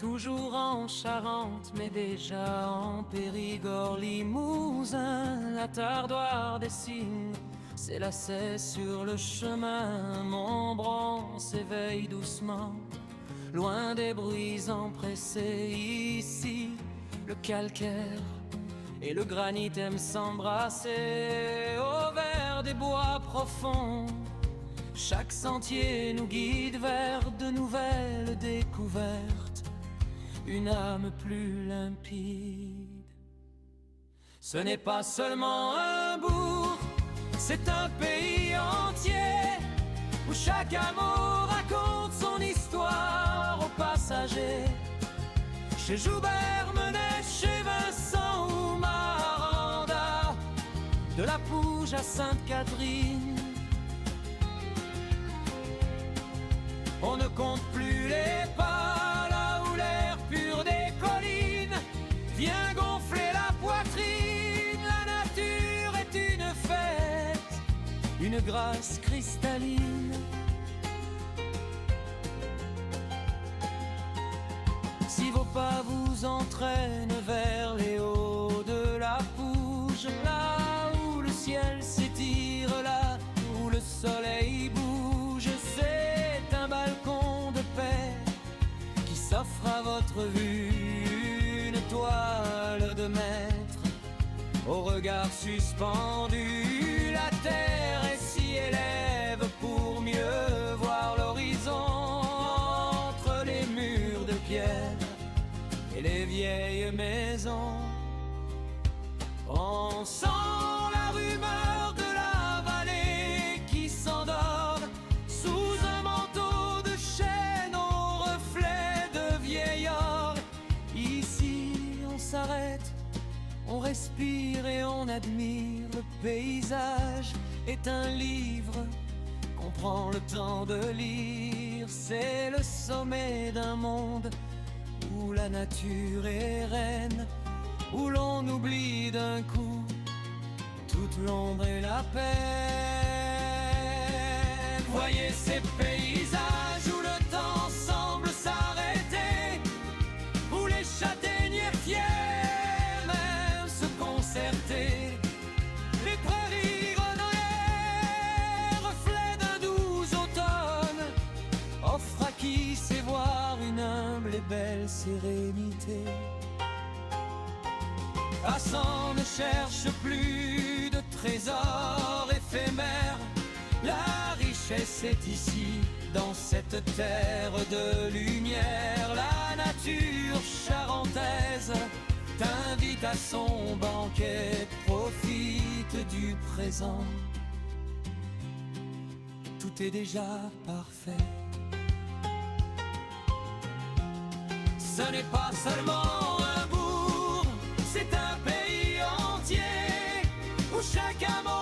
toujours en Charente, mais déjà en Périgord, Limousin. La tardoire des cygnes s'élassait sur le chemin. Montbron s'éveille doucement, loin des bruits empressés. Ici, le calcaire et le granit aiment s'embrasser. Au vert des bois profonds, chaque sentier nous guide vers de nouvelles découvertes, une âme plus limpide. Ce n'est pas seulement un bourg, c'est un pays entier, où chaque amour raconte son histoire aux passagers. Chez Joubert, Menet, chez Vincent ou Maranda, de la Pouge à Sainte-Catherine, on ne compte plus les pas, là où l'air pur des collines vient gonfler la poitrine. La nature est une fête, une grâce cristalline. Si vos pas vous entraînent vers les hauts de la Pouge, là où le ciel s'étire, là où le soleil bouge, c'est un balcon de paix qui s'offre à votre vue, une toile de maître au regard suspendu. La terre est si élève pour mieux voir l'horizon entre les murs de pierre et les vieilles maisons. On sent la rumeur de la vallée qui s'endort sous un manteau de chêne au reflet de vieil or. Ici on s'arrête, on respire et on admire. Le paysage est un livre qu'on prend le temps de lire. C'est le sommet d'un monde où la nature est reine, où l'on oublie d'un coup toute l'ombre et la peine. Voyez ces paysages où le temps semble s'arrêter, où les châtaigniers fiers même se concerter. Les prairies renouées, reflet d'un doux automne, offrent à qui sait voir une humble et belle sérénité. Passant ne cherche plus de trésors éphémères, la richesse est ici, dans cette terre de lumière. La nature charentaise t'invite à son banquet, profite du présent, tout est déjà parfait. Ce n'est pas seulement un bourg, c'est un pays entier, où chaque amour